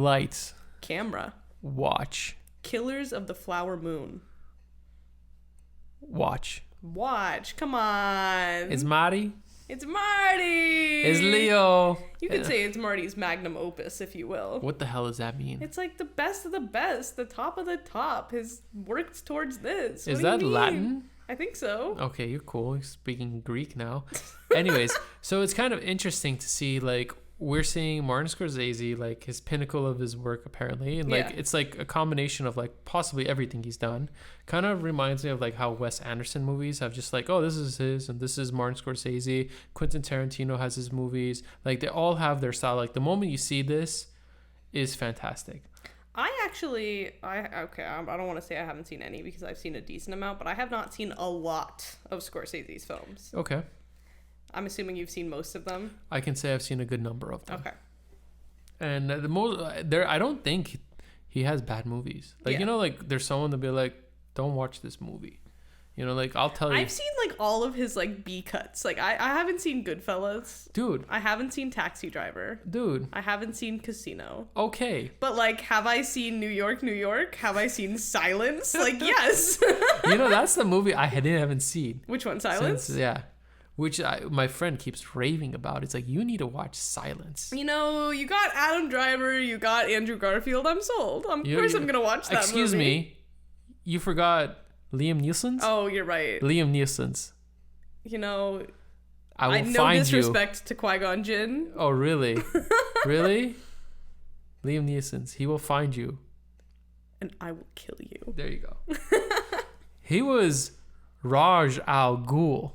Lights. Camera. Watch. Killers of the Flower Moon. Watch. Come on. It's Marty. It's Marty. It's Leo. You could say it's Marty's magnum opus, if you will. What the hell does that mean? It's like the best of the best, the top of the top. His works towards this. Is that Latin? I think so. Okay, you're cool. You're speaking Greek now. Anyways, so it's kind of interesting to see, like, we're seeing Martin Scorsese, like, his pinnacle of his work, apparently. And, like, it's, like, a combination of, like, possibly everything he's done. Kind of reminds me of, like, how Wes Anderson movies have just, like, oh, this is his, and this is Martin Scorsese. Quentin Tarantino has his movies. Like, they all have their style. Like, the moment you see this is fantastic. I don't want to say I haven't seen any because I've seen a decent amount, but I have not seen a lot of Scorsese's films. Okay. I'm assuming you've seen most of them. I can say I've seen a good number of them. Okay. And the most I don't think he has bad movies. Like, you know, like, there's someone to be like, don't watch this movie. You know, like, I'll tell you. I've seen, like, all of his, like, B cuts. Like, I haven't seen Goodfellas. Dude. I haven't seen Taxi Driver. Dude. I haven't seen Casino. Okay. But, like, have I seen New York, New York? Have I seen Silence? Like, yes. You know, that's the movie I haven't seen. Which one, Silence? Yeah. Which my friend keeps raving about. It's like, you need to watch Silence. You know, you got Adam Driver, you got Andrew Garfield. I'm sold. Of course I'm going to watch that movie. Excuse me. You forgot Liam Neeson's? Oh, you're right. Liam Neeson's. You know, I will find you. No disrespect to Qui-Gon Jinn. Oh, really? Really? Liam Neeson's. He will find you. And I will kill you. There you go. He was Raj Al Ghul.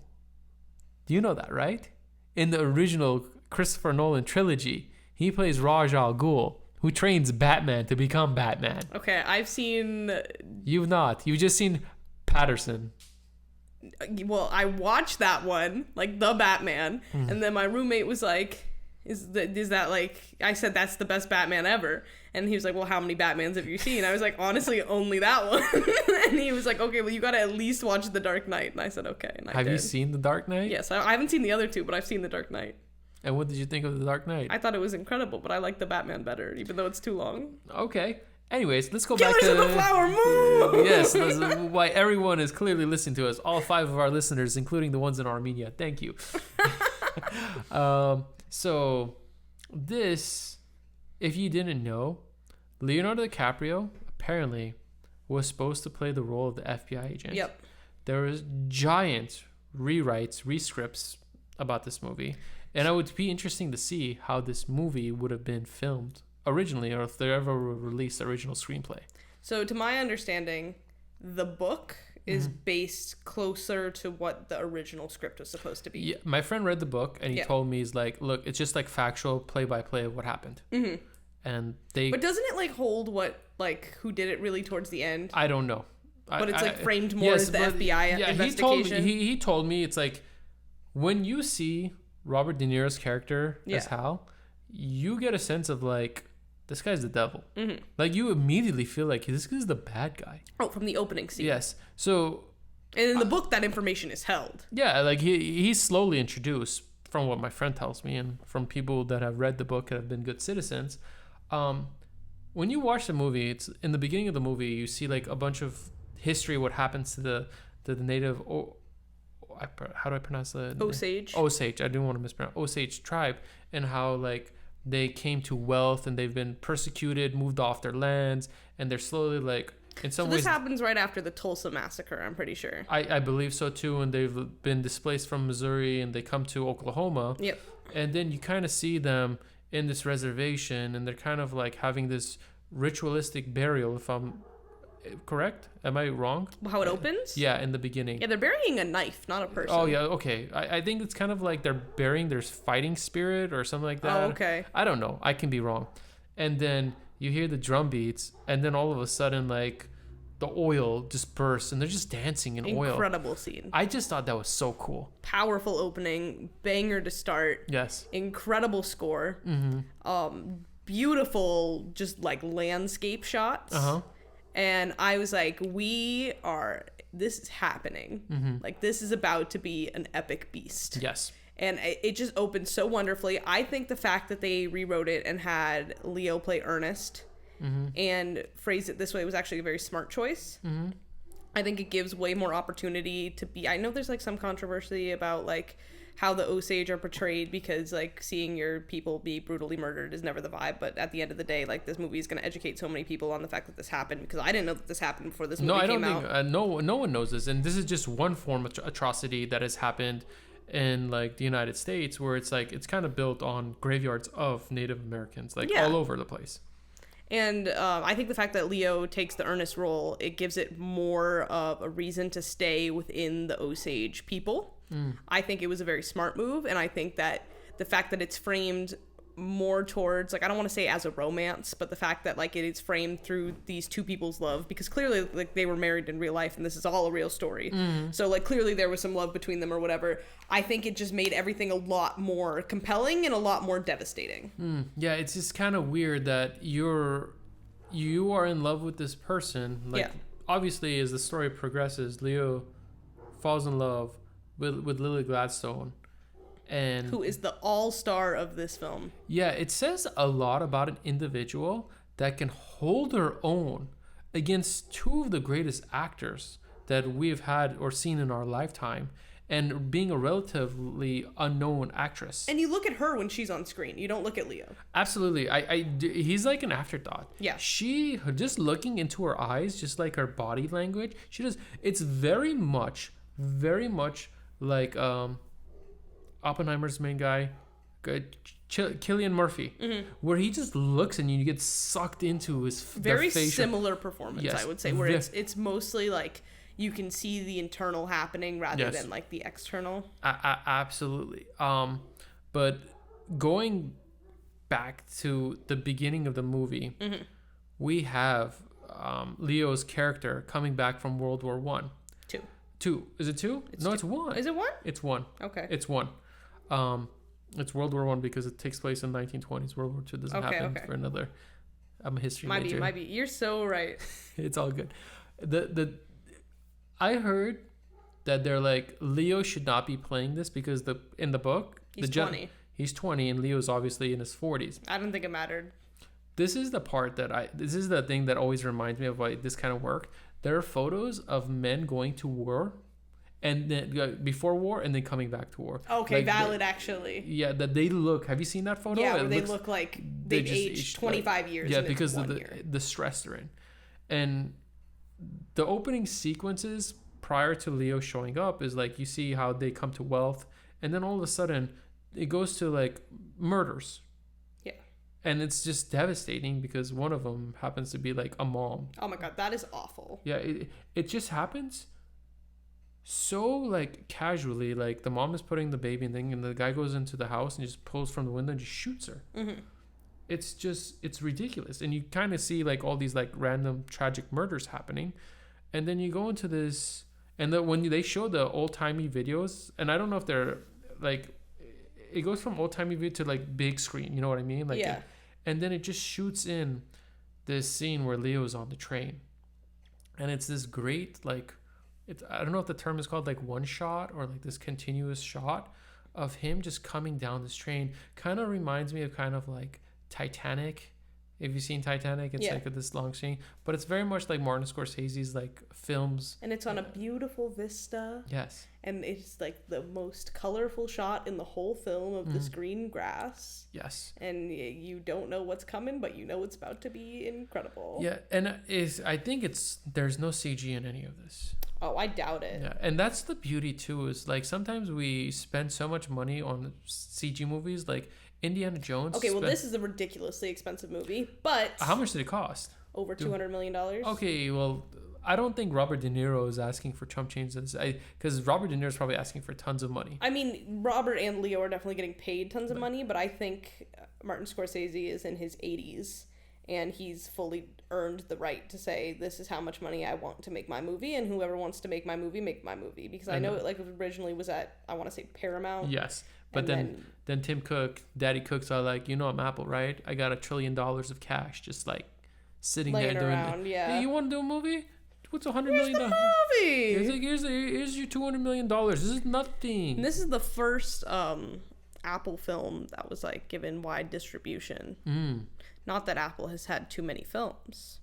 Do you know that, right? In the original Christopher Nolan trilogy, he plays Raj Al Ghul, who trains Batman to become Batman. Okay, I've seen... You've not. You've just seen Patterson. Well, I watched that one, like the Batman, and then my roommate was like, is that like... I said, that's the best Batman ever. And he was like, well, how many Batmans have you seen? I was like, honestly, only that one. And he was like, okay, well, you got to at least watch The Dark Knight. And I said, okay. And Have you seen The Dark Knight? Yes. I haven't seen the other two, but I've seen The Dark Knight. And what did you think of The Dark Knight? I thought it was incredible, but I like the Batman better, even though it's too long. Okay. Anyways, let's go back to... Killers of the Flower Moon! Yes, that's why everyone is clearly listening to us. All 5 of our listeners, including the ones in Armenia. Thank you. So, this, if you didn't know, Leonardo DiCaprio apparently was supposed to play the role of the FBI agent. Yep. There was giant rescripts about this movie. And it would be interesting to see how this movie would have been filmed originally, or if they ever released the original screenplay. So to my understanding, the book is based closer to what the original script was supposed to be. Yeah, my friend read the book and he told me, he's like, look, it's just like factual play-by-play of what happened. Mm-hmm. And but doesn't it like hold what, like, who did it really towards the end? I don't know. But it's like framed more as the FBI investigation. He told me it's like, when you see Robert De Niro's character as Hal, you get a sense of like, this guy's the devil. Mm-hmm. Like, you immediately feel like this is the bad guy. Oh, from the opening scene. Yes. So... And in the book, that information is held. Yeah, like, he's slowly introduced, from what my friend tells me, and from people that have read the book and have been good citizens. When you watch the movie, it's in the beginning of the movie, you see, like, a bunch of history, what happens to the native... how do I pronounce the... Osage. Osage. I didn't want to mispronounce. Osage tribe. And how, like... they came to wealth and they've been persecuted, moved off their lands, and they're slowly like, in some ways... this happens right after the Tulsa Massacre, I'm pretty sure. I believe so too, and they've been displaced from Missouri and they come to Oklahoma. Yep. And then you kind of see them in this reservation and they're kind of like having this ritualistic burial, if I'm correct? Am I wrong? How it opens? Yeah, in the beginning. Yeah, they're burying a knife, not a person. Oh, yeah, okay. I think it's kind of like they're burying their fighting spirit or something like that. Oh, okay. I don't know. I can be wrong. And then you hear the drum beats, and then all of a sudden, like, the oil just bursts, and they're just dancing in oil. Incredible scene. I just thought that was so cool. Powerful opening, banger to start. Yes. Incredible score. Mm-hmm. Beautiful, just, like, landscape shots. Uh-huh. And I was like, this is happening. Mm-hmm. Like, this is about to be an epic beast. Yes. And it just opened so wonderfully. I think the fact that they rewrote it and had Leo play Ernest and phrase it this way was actually a very smart choice. I think it gives way more opportunity to be... I know there's like some controversy about like how the Osage are portrayed, because like seeing your people be brutally murdered is never the vibe. But at the end of the day, like this movie is going to educate so many people on the fact that this happened, because I didn't know that this happened before this movie came out. No one knows this. And this is just one form of atrocity that has happened in like the United States, where it's like it's kind of built on graveyards of Native Americans, like all over the place. And I think the fact that Leo takes the Ernest role, it gives it more of a reason to stay within the Osage people. I think it was a very smart move, and I think that the fact that it's framed more towards, like, I don't want to say as a romance, but the fact that like it is framed through these two people's love, because clearly like they were married in real life and this is all a real story. So like clearly there was some love between them or whatever. I think it just made everything a lot more compelling and a lot more devastating. Yeah, it's just kind of weird that you are in love with this person. Like obviously as the story progresses, Leo falls in love with Lily Gladstone, and who is the all-star of this film. Yeah, it says a lot about an individual that can hold her own against two of the greatest actors that we've had or seen in our lifetime, and being a relatively unknown actress. And you look at her when she's on screen. You don't look at Leo. Absolutely. He's like an afterthought. Yeah. She, just looking into her eyes, just like her body language, she does. It's very much like Oppenheimer's main guy, Cillian Murphy, where he just looks and you get sucked into his very similar performance. Yes, I would say, where it's mostly like you can see the internal happening rather than like the external. Absolutely. But going back to the beginning of the movie, we have Leo's character coming back from World War One. Two. Is it two? No, it's one. Is it one? It's one. Okay. It's one. It's World War One because it takes place in 1920s. World War Two doesn't happen for another. I'm a history major. Might be. You're so right. It's all good. I heard that they're like, Leo should not be playing this because in the book he's 20. He's 20 and Leo's obviously in his 40s. I don't think it mattered. This is the part this is the thing that always reminds me of why this kind of work. There are photos of men going to war, and then before war, and then coming back to war. Okay, like valid actually. Yeah, that they look. Have you seen that photo? Yeah, where they look like they've aged 25 years. Yeah, because of the stress they're in, and the opening sequences prior to Leo showing up is like you see how they come to wealth, and then all of a sudden it goes to like murders. And it's just devastating because one of them happens to be like a mom. Oh my God, that is awful. Yeah, it just happens so like casually. Like the mom is putting the baby in thing, and the guy goes into the house and just pulls from the window and just shoots her. It's ridiculous. And you kind of see like all these like random tragic murders happening. And then you go into this, and when they show the old-timey videos, and I don't know if they're like, it goes from old-timey video to like big screen, you know what I mean? Like yeah. And then it just shoots in this scene where Leo's on the train. And it's this great, like, I don't know if the term is called like one shot or like this continuous shot of him just coming down this train. Kind of reminds me of kind of like Titanic. If you've seen Titanic, it's like this long scene. But it's very much like Martin Scorsese's like films. And it's on a beautiful vista. Yes. And it's like the most colorful shot in the whole film of this green grass. Yes. And you don't know what's coming, but you know it's about to be incredible. Yeah, and I think there's no CG in any of this. Oh, I doubt it. Yeah, and that's the beauty too, is like sometimes we spend so much money on CG movies, like Indiana Jones. Okay, well, this is a ridiculously expensive movie, but... How much did it cost? Over $200 million. Okay, well, I don't think Robert De Niro is asking for chump change, because Robert De Niro is probably asking for tons of money. I mean, Robert and Leo are definitely getting paid tons of money, but I think Martin Scorsese is in his 80s, and he's fully earned the right to say, this is how much money I want to make my movie, and whoever wants to make my movie, because I know it like originally was at, I want to say, Paramount. Yes. But then Tim Cook, Daddy Cooks are like, I'm Apple, right? I got $1 trillion of cash just like sitting laying there doing around, it. Yeah. Hey, you want to do a movie? what's $100 million? Movie. He's like, here's your $200 million. This is nothing. And this is the first Apple film that was like given wide distribution. Not that Apple has had too many films,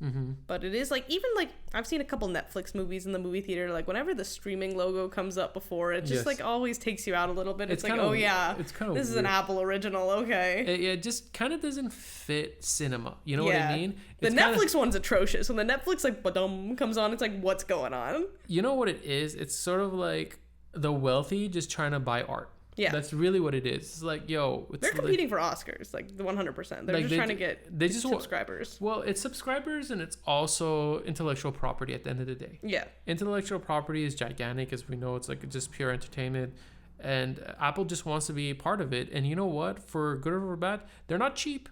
but it is like, even like I've seen a couple Netflix movies in the movie theater. Like whenever the streaming logo comes up before, it just like always takes you out a little bit. It's like, oh yeah, it's kind of this is an Apple original. Okay. It just kind of doesn't fit cinema. You know what I mean? The Netflix one's atrocious. When the Netflix like ba-dum comes on, it's like, what's going on? You know what it is? It's sort of like the wealthy just trying to buy art. Yeah, that's really what it is. It's like, yo, they're competing for Oscars, like the 100%. They're like just trying to get subscribers. Well, it's subscribers, and it's also intellectual property at the end of the day. Yeah, intellectual property is gigantic, as we know. It's like just pure entertainment, and Apple just wants to be a part of it. And you know what? For good or for bad, they're not cheap.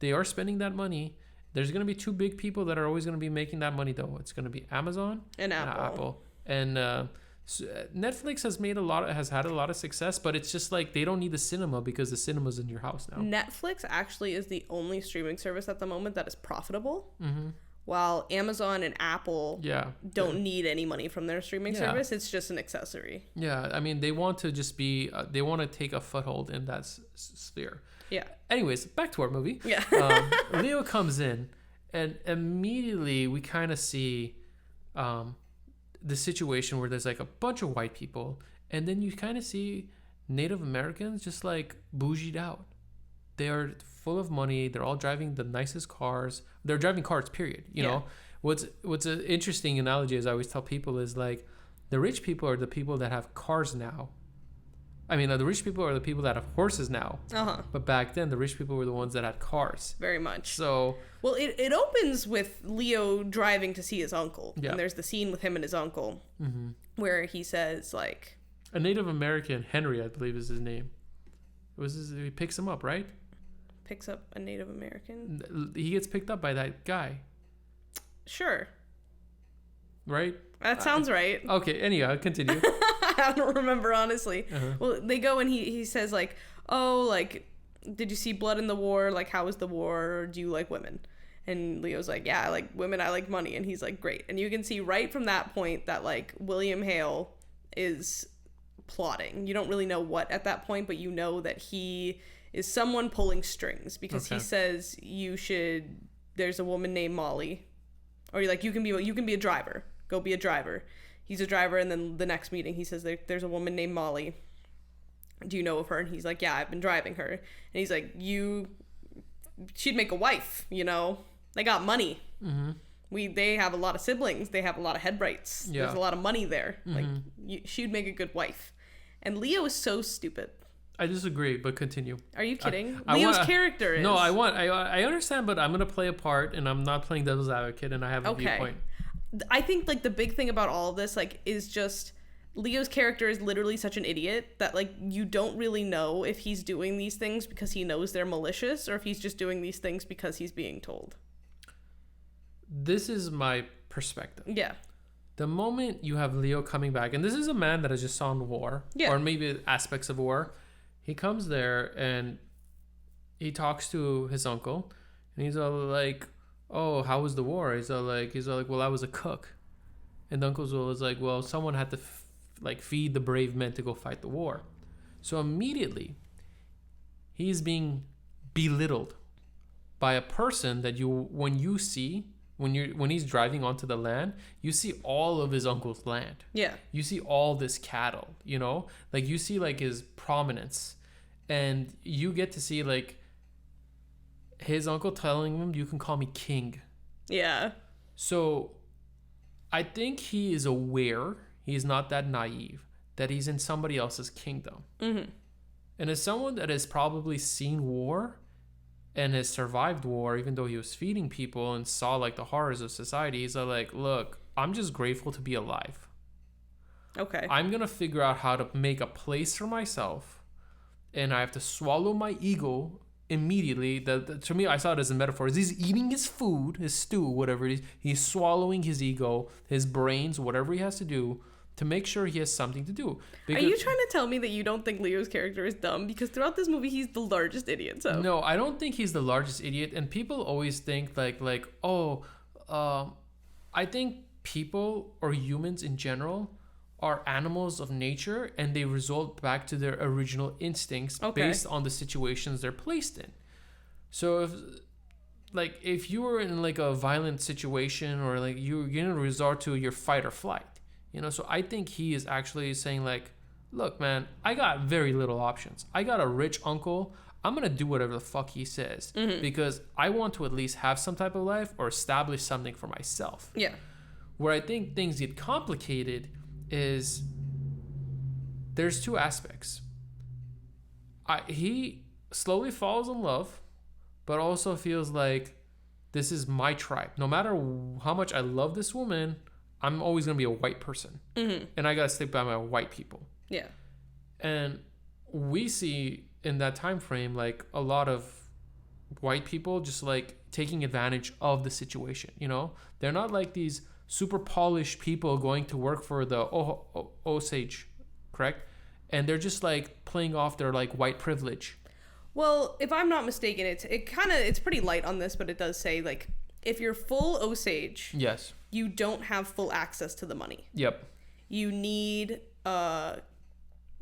They are spending that money. There's gonna be two big people that are always gonna be making that money, though. It's gonna be Amazon and Apple. And so Netflix has had a lot of success, but it's just like they don't need the cinema because the cinema's in your house now. Netflix actually is the only streaming service at the moment that is profitable, while Amazon and Apple don't need any money from their streaming service. It's just an accessory. Yeah, I mean, they want to just be, they want to take a foothold in that sphere. Yeah. Anyways, back to our movie. Yeah. Leo comes in, and immediately we kind of see the situation where there's like a bunch of white people, and then you kind of see Native Americans just like bougied out. They are full of money. They're all driving the nicest cars. They're driving cars, period. You know, what's an interesting analogy, as I always tell people, is like the rich people are the people that have cars now. I mean, the rich people are the people that have horses now. But back then, the rich people were the ones that had cars. Very much. So, well, it opens with Leo driving to see his uncle. Yeah. And there's the scene with him and his uncle where he says, like... A Native American, Henry, I believe is his name. He picks him up, right? Picks up a Native American? He gets picked up by that guy. Sure. Right? That sounds right. Okay, anyhow, continue. I don't remember, honestly. Well, they go and he says, like, oh, like, did you see blood in the war? Like, how was the war? Or do you like women? And Leo's like, yeah, I like women. I like money. And he's like, great. And you can see right from that point that, like, William Hale is plotting. You don't really know what at that point, but you know that he is someone pulling strings, because he says there's a woman named Molly, or like, you can be a driver. Go be a driver. He's a driver, and then the next meeting he says there's a woman named Molly. Do you know of her? And he's like, yeah, I've been driving her. And he's like, she'd make a wife, you know? They got money. They have a lot of siblings. They have a lot of head rights. Yeah. There's a lot of money there. Like, she'd make a good wife. And Leo is so stupid. I disagree, but continue. Are you kidding? Leo's character is... No, I understand, but I'm going to play a part, and I'm not playing devil's advocate, and I have a viewpoint. I think, like, the big thing about all of this, like, is just Leo's character is literally such an idiot that, like, you don't really know if he's doing these things because he knows they're malicious, or if he's just doing these things because he's being told. This is my perspective. Yeah. The moment you have Leo coming back, and this is a man that has just saw in war, or maybe aspects of war, he comes there and he talks to his uncle, and he's all like, oh, how was the war? He's all like, well, I was a cook. And the uncle's was like, well, someone had to feed the brave men to go fight the war. So immediately he's being belittled by a person that when he's driving onto the land, you see all of his uncle's land. Yeah. You see all this cattle, you know? Like, you see, like, his prominence. And you get to see, like, his uncle telling him, you can call me king. Yeah. So I think he is aware, he's not that naive, that he's in somebody else's kingdom. And as someone that has probably seen war and has survived war, even though he was feeding people and saw, like, the horrors of society, he's like, look, I'm just grateful to be alive. Okay. I'm going to figure out how to make a place for myself, and I have to swallow my ego immediately. To me, I saw it as a metaphor. He's eating his food, his stew, whatever it is. He's swallowing his ego, his brains, whatever he has to do to make sure he has something to do. Are you trying to tell me that you don't think Leo's character is dumb? Because throughout this movie, he's the largest idiot. So no, I don't think he's the largest idiot. And people always think I think people or humans in general are animals of nature, and they result back to their original instincts based on the situations they're placed in. So if you were in like a violent situation, or like you're gonna resort to your fight or flight, so I think he is actually saying like, look, man, I got very little options. I got a rich uncle. I'm gonna do whatever the fuck he says because I want to at least have some type of life or establish something for myself. Yeah. Where I think things get complicated is there's two aspects. He slowly falls in love, but also feels like this is my tribe. No matter how much I love this woman, I'm always going to be a white person. And I got to stick by my white people. Yeah. And we see in that time frame, like a lot of white people just like taking advantage of the situation. They're not like these super polished people going to work for the Osage, correct? And they're just like playing off their like white privilege. Well, if I'm not mistaken, it's pretty light on this, but it does say like if you're full Osage, yes, you don't have full access to the money. Yep. You need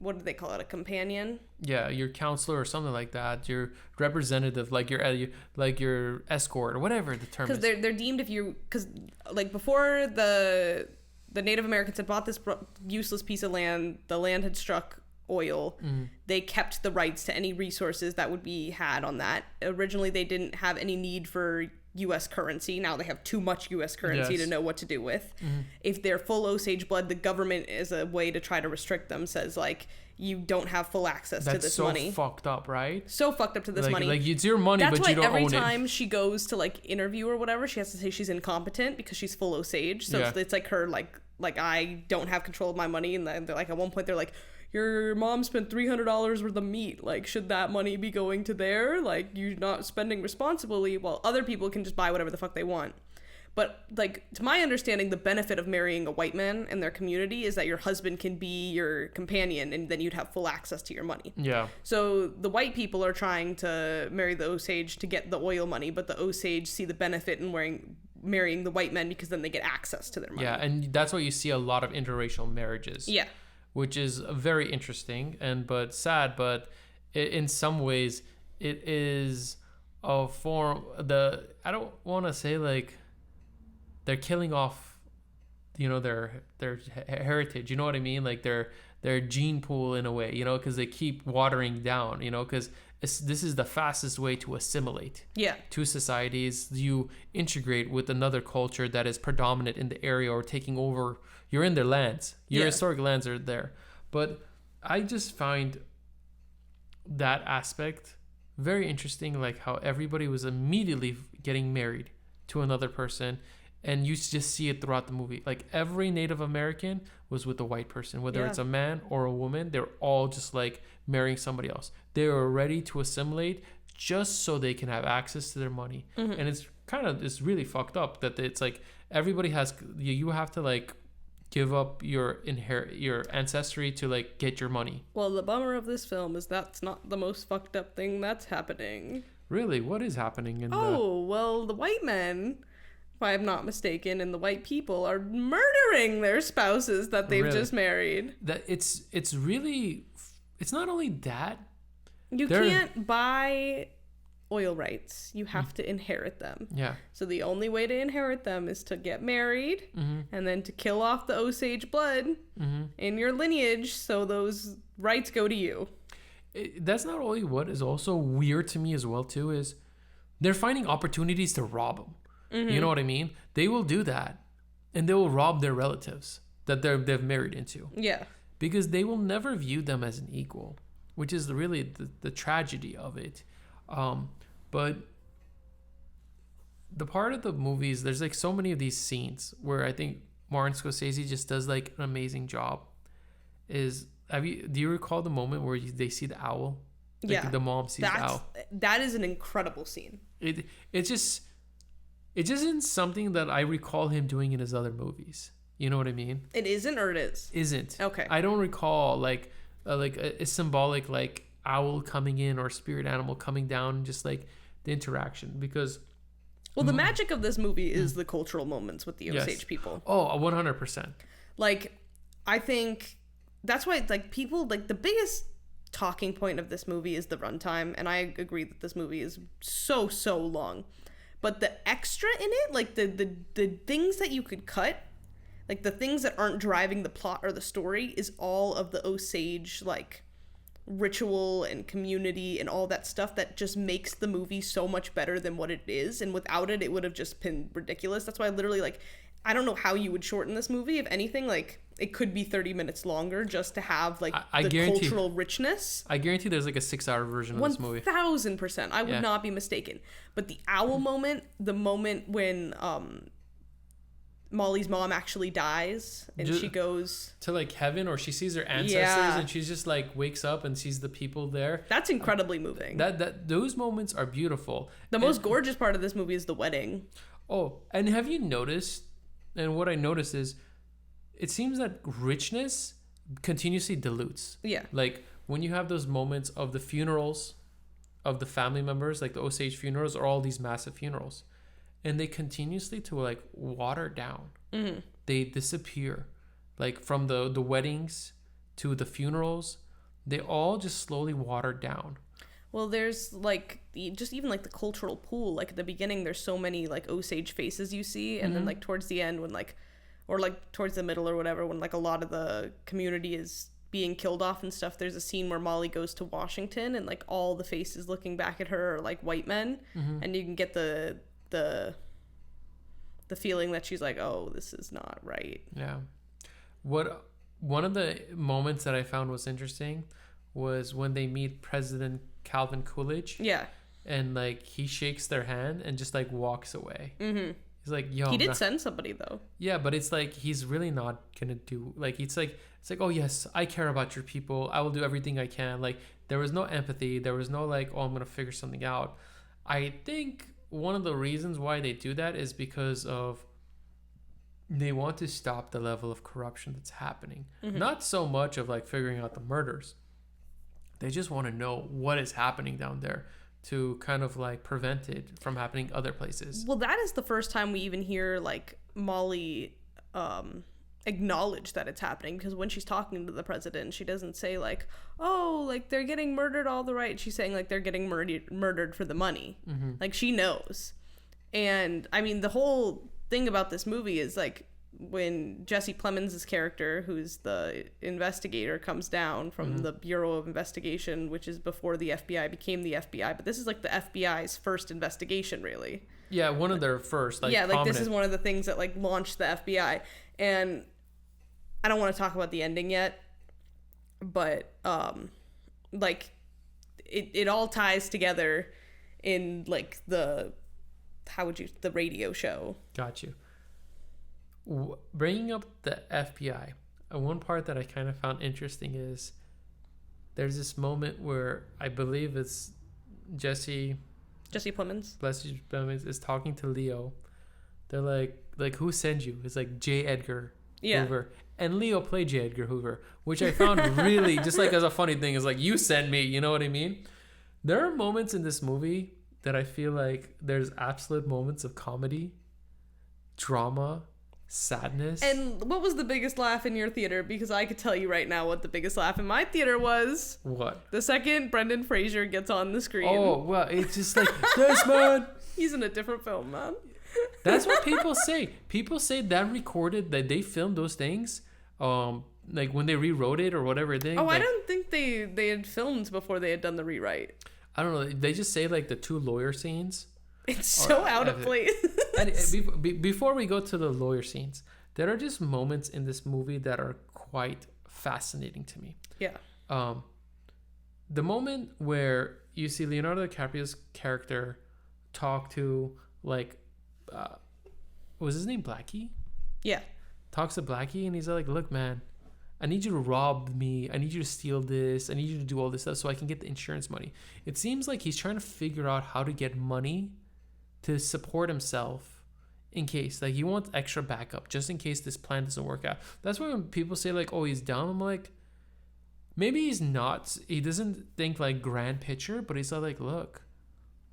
what do they call it? A companion? Yeah, your counselor or something like that. Your representative, like your escort or whatever the term is. Because they're deemed because like before the Native Americans had bought this useless piece of land, the land had struck oil. They kept the rights to any resources that would be had on that. Originally, they didn't have any need for U.S. currency. Now they have too much U.S. currency to know what to do with. If they're full Osage blood, the government, as a way to try to restrict them, says like you don't have full access to this money. That's so fucked up, right? So fucked up to this money. Like it's your money, but you don't own it. That's why every time she goes to like interview or whatever, she has to say she's incompetent because she's full Osage. So it's like her like I don't have control of my money, and they're like at one point they're like, your mom spent $300 worth of meat. Like, should that money be going to there? Like, you're not spending responsibly, while other people can just buy whatever the fuck they want. But, like, to my understanding, the benefit of marrying a white man in their community is that your husband can be your companion, and then you'd have full access to your money. Yeah. So the white people are trying to marry the Osage to get the oil money, but the Osage see the benefit in marrying the white men because then they get access to their money. Yeah, and that's why you see a lot of interracial marriages. Yeah. Which is very interesting but sad, but in some ways it is a form. I don't want to say like they're killing off, their heritage. You know what I mean? Like their gene pool in a way. Because they keep watering down. Because this is the fastest way to assimilate. Yeah. To societies. You integrate with another culture that is predominant in the area or taking over. You're in their lands. Your historic lands are there. But I just find that aspect very interesting, like how everybody was immediately getting married to another person, and you just see it throughout the movie. Like every Native American was with a white person, whether it's a man or a woman. They're all just like marrying somebody else. They were ready to assimilate just so they can have access to their money. And it's really fucked up that it's like everybody you have to like give up your ancestry to like get your money. Well, the bummer of this film is that's not the most fucked up thing that's happening. Really? What is happening well, the white men, if I'm not mistaken, and the white people are murdering their spouses that they've just married. That it's not only that. You can't buy oil rights. You have to inherit them. Yeah. So the only way to inherit them is to get married and then to kill off the Osage blood in your lineage so those rights go to you. That's not only what is also weird to me as well too is they're finding opportunities to rob them. You know what I mean? They will do that and they will rob their relatives that they've married into. Yeah. Because they will never view them as an equal, which is really the tragedy of it. But the part of the movies, there's like so many of these scenes where I think Martin Scorsese just does like an amazing job. Do you recall the moment where they see the owl? Like the mom sees the owl. That is an incredible scene. It just isn't something that I recall him doing in his other movies. You know what I mean? It isn't, or it is? Isn't. Okay. I don't recall like a symbolic like owl coming in or spirit animal coming down, just like the interaction, because Well, the magic of this movie is the cultural moments with the Osage people. Oh, 100%. Like, I think that's why, like, people, like, the biggest talking point of this movie is the runtime, and I agree that this movie is so long. But the extra in it, like, the things that you could cut, like, the things that aren't driving the plot or the story, is all of the Osage, like, ritual and community and all that stuff that just makes the movie so much better than what it is. And without it, it would have just been ridiculous. That's why literally, like, I don't know how you would shorten this movie. If anything, like, it could be 30 minutes longer just to have, like, the cultural richness. I guarantee there's, like, a 6-hour version of this movie. 1000%. I would not be mistaken. But the owl moment, the moment when Molly's mom actually dies and she goes to, like, heaven, or she sees her ancestors and she's just, like, wakes up and sees the people there. That's incredibly moving. Those moments are beautiful. The most gorgeous part of this movie is the wedding. Oh, and have you noticed, and what I noticed is, it seems that richness continuously dilutes. Yeah. Like, when you have those moments of the funerals of the family members, like the Osage funerals, or all these massive funerals, and they continuously to, like, water down. Mm-hmm. They disappear. Like, from the weddings to the funerals, they all just slowly water down. Well, there's, like, just even, like, the cultural pool. Like, at the beginning, there's so many, like, Osage faces you see. And then, like, towards the end when, like, or, like, towards the middle or whatever, when, like, a lot of the community is being killed off and stuff, there's a scene where Molly goes to Washington and, like, all the faces looking back at her are, like, white men. Mm-hmm. And you can get the feeling that she's like, oh, this is not right. Yeah. One of the moments that I found was interesting was when they meet President Calvin Coolidge. Yeah. And, like, he shakes their hand and just, like, walks away. Mm-hmm. He's like, yo. He did send somebody, though. Yeah, but it's like, he's really not gonna do, like, it's like, oh, yes, I care about your people. I will do everything I can. Like, there was no empathy. There was no, like, oh, I'm gonna figure something out. I think one of the reasons why they do that is because of they want to stop the level of corruption that's happening. Mm-hmm. Not so much of, like, figuring out the murders. They just want to know what is happening down there to kind of, like, prevent it from happening other places. Well, that is the first time we even hear, like, Molly acknowledge that it's happening, because when she's talking to the president, she doesn't say, like, oh, like, they're getting murdered all the right. She's saying, like, they're getting murdered for the money. Mm-hmm. Like, she knows. And, I mean, the whole thing about this movie is, like, when Jesse Plemons' character, who's the investigator, comes down from the Bureau of Investigation, which is before the FBI became the FBI, but this is, like, the FBI's first investigation, really. Yeah, one of their first, like, yeah, like, this is one of the things that, like, launched the FBI. And I don't want to talk about the ending yet, but, like, it all ties together in, like, the radio show. Got you. Bringing up the FBI, one part that I kind of found interesting is there's this moment where I believe it's Jesse Plemons. Jesse Plemons is talking to Leo. They're like, who sent you? It's like J. Edgar Hoover. And Leo played J. Edgar Hoover, which I found really, just like as a funny thing, is like, you sent me, you know what I mean? There are moments in this movie that I feel like there's absolute moments of comedy, drama, sadness. And what was the biggest laugh in your theater? Because I could tell you right now what the biggest laugh in my theater was. What? The second Brendan Fraser gets on the screen. Oh, well, it's just like, yes, man. He's in a different film, man. That's what people say. People say that they filmed those things, like when they rewrote it or whatever thing. Oh, like, I don't think they had filmed before they had done the rewrite. I don't know. They just say, like, the two lawyer scenes. It's so out of place. And before we go to the lawyer scenes, there are just moments in this movie that are quite fascinating to me. Yeah. The moment where you see Leonardo DiCaprio's character talk to, like, was his name Blackie? Yeah. Talks to Blackie, and he's like, look, man, I need you to rob me. I need you to steal this. I need you to do all this stuff so I can get the insurance money. It seems like he's trying to figure out how to get money to support himself in case, like, he wants extra backup just in case this plan doesn't work out. That's why when people say, like, oh, he's dumb, I'm like, maybe he's not. He doesn't think, like, grand picture, but he's like, look,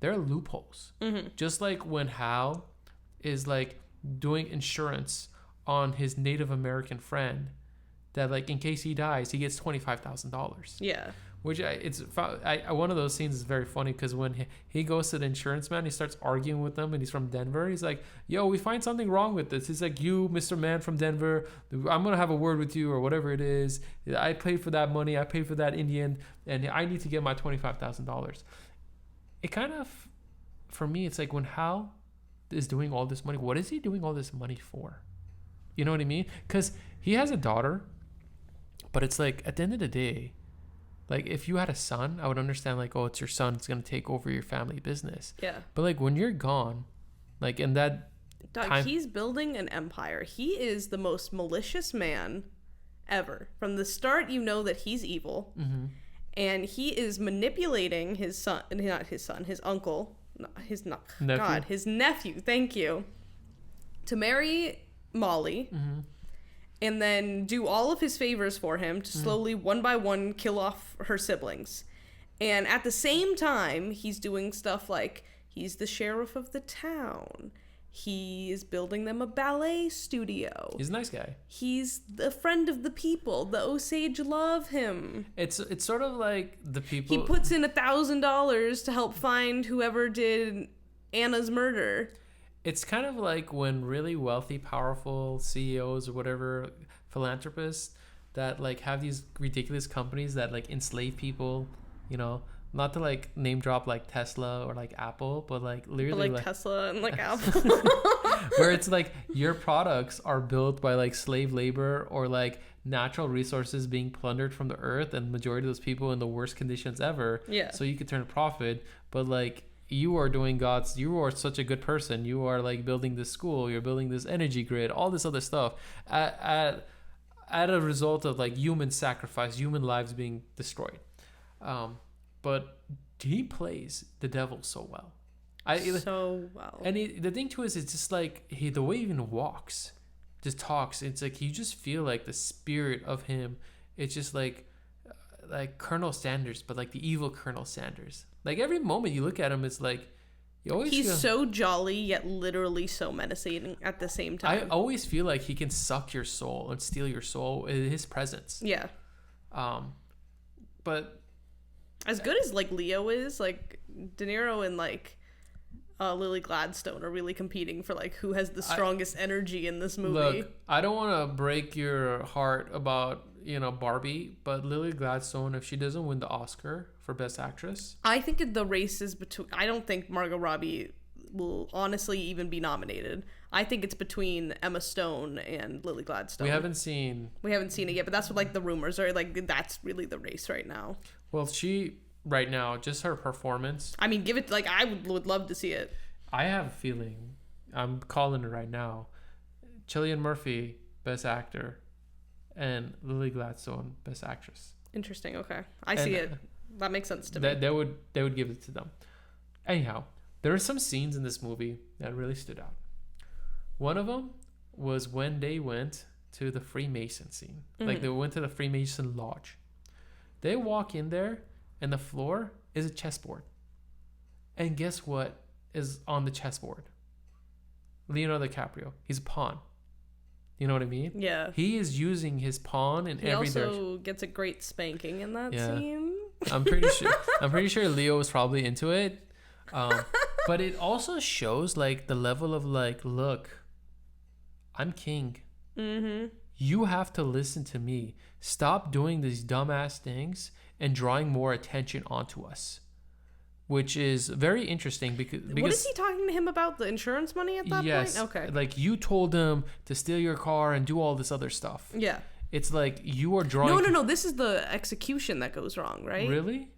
there are loopholes. Just like when Hal is like doing insurance on his Native American friend, that like in case he dies, he gets $25,000. Yeah. Which one of those scenes is very funny because when he goes to the insurance man, he starts arguing with them, and he's from Denver. He's like, "Yo, we find something wrong with this." He's like, "You, Mr. Man from Denver, I'm gonna have a word with you or whatever it is. I paid for that money. I paid for that Indian, and I need to get my $25,000." It kind of, for me, it's like when Hal is doing all this money, what is he doing all this money for? You know what I mean? Because he has a daughter, but it's like at the end of the day, like if you had a son, I would understand like, oh, it's your son, it's gonna take over your family business. Yeah. But like when you're gone, like in that time, he's building an empire. He is the most malicious man ever. From the start, you know that he's evil, and he is manipulating his son, his uncle, his nephew. Thank you, to marry Molly. And then do all of his favors for him to slowly, one by one, kill off her siblings. And at the same time, he's doing stuff like he's the sheriff of the town. He is building them a ballet studio. He's a nice guy. He's the friend of the people. The Osage love him. It's sort of like the people. He puts in $1,000 to help find whoever did Anna's murder. It's kind of like when really wealthy, powerful CEOs or whatever, philanthropists that like have these ridiculous companies that like enslave people, you know, not to like name drop like Tesla or like Apple, but like literally like Tesla and like Apple, where it's like your products are built by like slave labor or like natural resources being plundered from the earth, and majority of those people in the worst conditions ever. Yeah. So you could turn a profit, but like you are doing you are such a good person. You are like building this school, you're building this energy grid, all this other stuff at a result of like human sacrifice, human lives being destroyed. But he plays the devil so well. So well. And the thing too is, it's just like the way he even walks, just talks. It's like you just feel like the spirit of him. It's just like Colonel Sanders, but like the evil Colonel Sanders. Like every moment you look at him, it's like you always he's so jolly yet literally so menacing at the same time. I always feel like he can suck your soul and steal your soul in his presence. Yeah. But as good as like Leo is, like De Niro and like Lily Gladstone are really competing for like who has the strongest energy in this movie. Look, I don't want to break your heart about Barbie, but Lily Gladstone, if she doesn't win the Oscar for Best Actress, I think the race is between. I don't think Margot Robbie will honestly even be nominated. I think it's between Emma Stone and Lily Gladstone. We haven't seen it yet, but that's what like the rumors are. Like that's really the race right now. Well, right now, just her performance. I mean, give it like I would love to see it. I have a feeling, I'm calling it right now, Cillian Murphy Best Actor, and Lily Gladstone Best Actress. Interesting. Okay, I see it. That makes sense to me. They would give it to them. Anyhow, there are some scenes in this movie that really stood out. One of them was when they went to the Freemason scene. Mm-hmm. Like they went to the Freemason lodge. They walk in there, and the floor is a chessboard. And guess what is on the chessboard? Leonardo DiCaprio. He's a pawn. You know what I mean? Yeah. He is using his pawn in every direction. He also gets a great spanking in that scene. I'm pretty sure Leo was probably into it. But it also shows like the level of like, look, I'm king. Mm-hmm. You have to listen to me. Stop doing these dumbass things and drawing more attention onto us. Which is very interesting because what is he talking to him about? The insurance money at that point? Yes. Okay. Like you told him to steal your car and do all this other stuff. Yeah. It's like you are drawing. No. This is the execution that goes wrong, right? Really?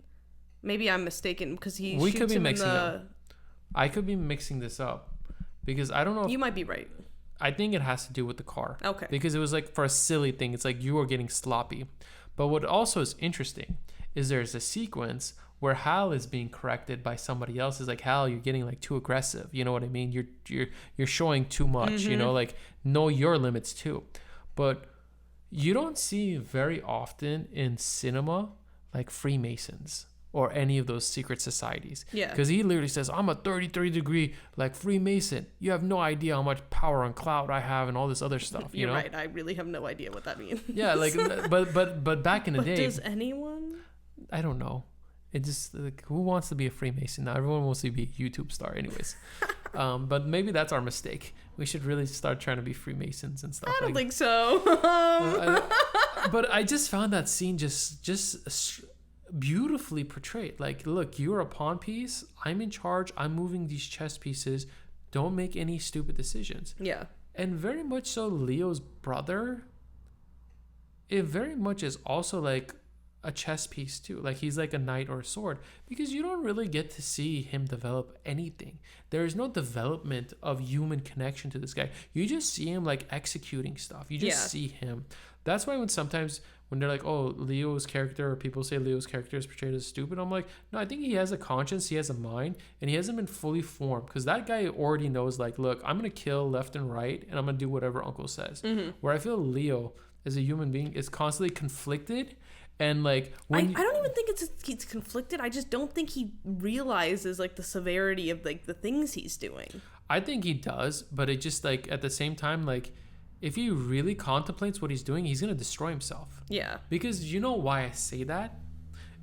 Maybe I'm mistaken because we could be mixing up. I could be mixing this up because I don't know. You might be right. I think it has to do with the car. Okay. Because it was like for a silly thing. It's like you are getting sloppy. But what also is interesting is there's a sequence where Hal is being corrected by somebody else. Is like, Hal, you're getting like too aggressive. You know what I mean? You're showing too much. Mm-hmm. You know, like know your limits too. But you don't see very often in cinema like Freemasons or any of those secret societies. Yeah. Because he literally says, I'm a 33 degree like Freemason. You have no idea how much power and clout I have and all this other stuff. You're know? right. I really have no idea what that means. Yeah, like, but back in the day. Does anyone? I don't know. It just, like, who wants to be a Freemason? Now everyone wants to be a YouTube star anyways. But maybe that's our mistake. We should really start trying to be Freemasons and stuff. I don't think so. But I just found that scene just beautifully portrayed. Like, look, you're a pawn piece. I'm in charge. I'm moving these chess pieces. Don't make any stupid decisions. Yeah. And very much so, Leo's brother, it very much is also like a chess piece too. Like, he's like a knight or a sword, because you don't really get to see him develop anything. There is no development of human connection to this guy. You just see him like executing stuff. You just see him. That's why when they're like, oh, Leo's character, or people say Leo's character is portrayed as stupid, I'm like, no, I think he has a conscience, he has a mind, and he hasn't been fully formed, because that guy already knows, like, look, I'm going to kill left and right, and I'm going to do whatever Uncle says. Mm-hmm. Where I feel Leo, as a human being, is constantly conflicted, and like, I don't even think he's conflicted. I just don't think he realizes like the severity of like the things he's doing. I think he does, but it just, like, at the same time, like, if he really contemplates what he's doing, he's going to destroy himself. Yeah. Because you know why I say that?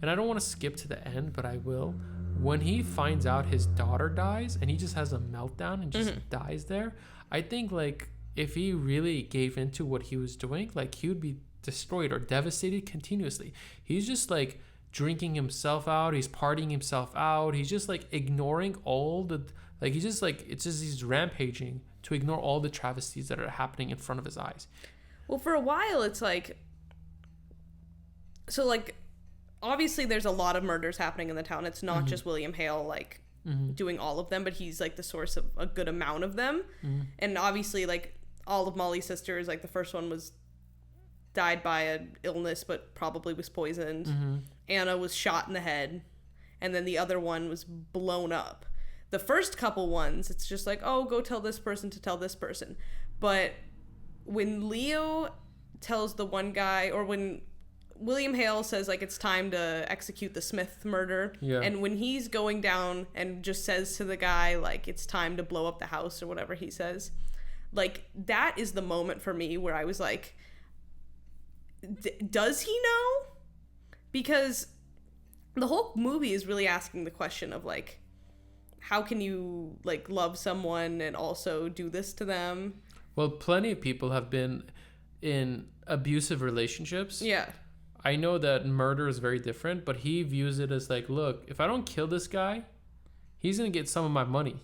And I don't want to skip to the end, but I will. When he finds out his daughter dies and he just has a meltdown and just dies there, I think, like, if he really gave into what he was doing, like, he would be destroyed or devastated continuously. He's just, like, drinking himself out. He's partying himself out. He's just, like, ignoring all the... Like, he's just, like... It's just he's rampaging to ignore all the travesties that are happening in front of his eyes. Well, for a while, it's like... So, like, obviously there's a lot of murders happening in the town. It's not just William Hale, like, doing all of them, but he's, like, the source of a good amount of them. And obviously, like, all of Molly's sisters, like, the first one died by an illness, but probably was poisoned. Anna was shot in the head. And then the other one was blown up. The first couple ones, it's just like, oh, go tell this person to tell this person. But when Leo tells the one guy, or when William Hale says, like, it's time to execute the Smith murder, and when he's going down and just says to the guy, like, it's time to blow up the house or whatever he says, like, that is the moment for me where I was like, does he know? Because the whole movie is really asking the question of, like, how can you, like, love someone and also do this to them? Well, plenty of people have been in abusive relationships. Yeah. I know that murder is very different, but he views it as like, look, if I don't kill this guy, he's going to get some of my money.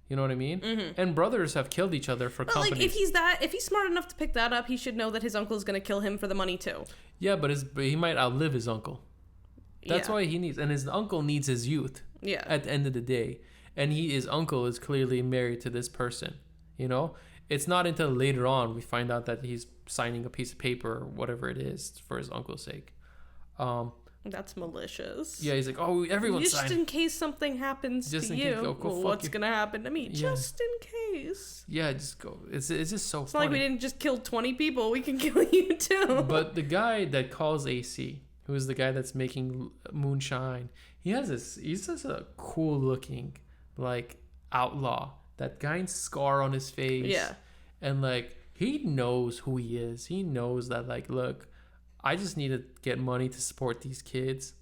You know what I mean? And brothers have killed each other for company. Like, if he's smart enough to pick that up, he should know that his uncle is going to kill him for the money too. Yeah, but he might outlive his uncle. That's why he needs, and his uncle needs his youth. Yeah. At the end of the day, and his uncle is clearly married to this person. You know, it's not until later on we find out that he's signing a piece of paper or whatever it is for his uncle's sake. That's malicious. Yeah, he's like, oh, everyone's just in case something happens to you. What's gonna happen to me? Yeah. Just in case. Yeah, just go. It's just so. It's funny. Not like we didn't just kill 20 people. We can kill you too. But the guy that calls AC, who is the guy that's making moonshine, he's just a cool looking, like, outlaw. That guy's scar on his face. Yeah. And, like, he knows who he is. He knows that, like, look, I just need to get money to support these kids.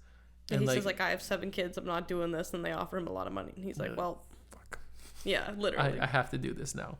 And he says, like, I have 7 kids. I'm not doing this. And they offer him a lot of money. And he's like, well, fuck. Yeah, literally. I have to do this now.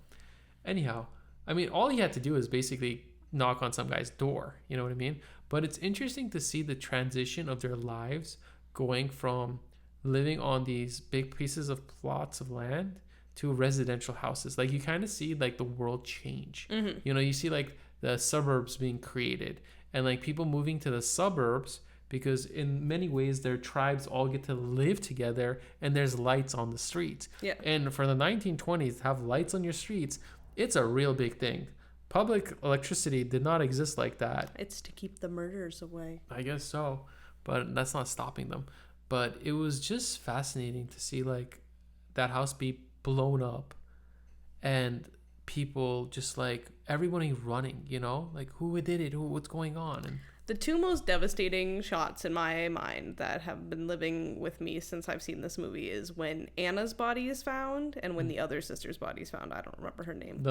Anyhow, I mean, all he had to do is basically knock on some guy's door. You know what I mean? But it's interesting to see the transition of their lives going from living on these big pieces of plots of land to residential houses. Like, you kind of see, like, the world change. You know, you see, like, the suburbs being created and, like, people moving to the suburbs because in many ways their tribes all get to live together and there's lights on the streets. Yeah. And for the 1920s to have lights on your streets, it's a real big thing. Public electricity did not exist like that. It's to keep the murders away. I guess so, but that's not stopping them. But it was just fascinating to see, like, that house be blown up and people just, like, everybody running, you know, like, who did it, what's going on. And The two most devastating shots in my mind that have been living with me since I've seen this movie is when Anna's body is found and when the other sister's body is found. I don't remember her name.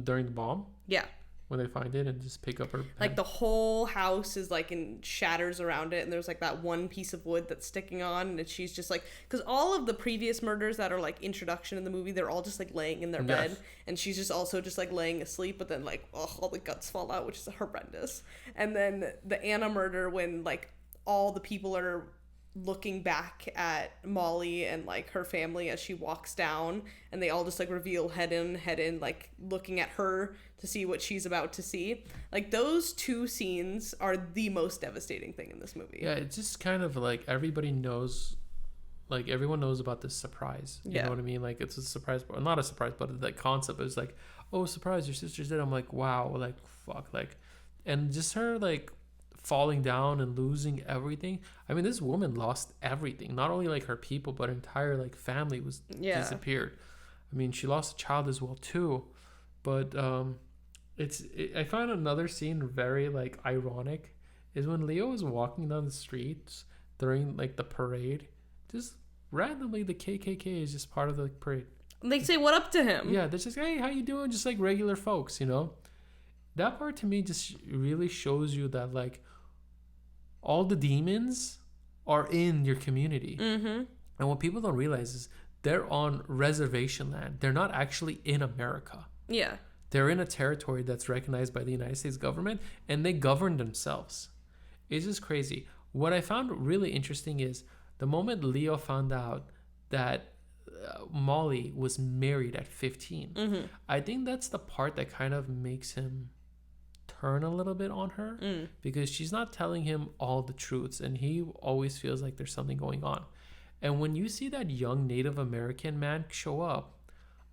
During the bomb? Yeah. When they find it and just pick up her pen. Like the whole house is like in shatters around it, and there's like that one piece of wood that's sticking on, and she's just like, because all of the previous murders that are like introduction in the movie, they're all just like laying in their bed, and she's just also just like laying asleep, but then like all the guts fall out, which is horrendous. And then the Anna murder, when like all the people are looking back at Molly and like her family as she walks down, and they all just like reveal head in, like looking at her to see what she's about to see. Like those two scenes are the most devastating thing in this movie. Yeah, it's just kind of like everybody knows, like everyone knows about this surprise. You know what I mean? Like it's a surprise, not a surprise, but the concept is like, oh, surprise, your sister's dead. I'm like, wow, like fuck, like, and just her like falling down and losing everything. I mean, this woman lost everything. Not only like her people, but her entire like family was disappeared. I mean, she lost a child as well too. But I found another scene very like ironic is when Leo is walking down the streets during like the parade. Just randomly, the KKK is just part of the parade. They say what up to him. Yeah, they're just, hey, how you doing? Just like regular folks, you know. That part to me just really shows you that like all the demons are in your community. Mm-hmm. And what people don't realize is they're on reservation land. They're not actually in America. Yeah. They're in a territory that's recognized by the United States government, and they govern themselves. It's just crazy. What I found really interesting is the moment Leo found out that Molly was married at 15, mm-hmm. I think that's the part that kind of makes him turn a little bit on her, because she's not telling him all the truths, and he always feels like there's something going on. And when you see that young Native American man show up,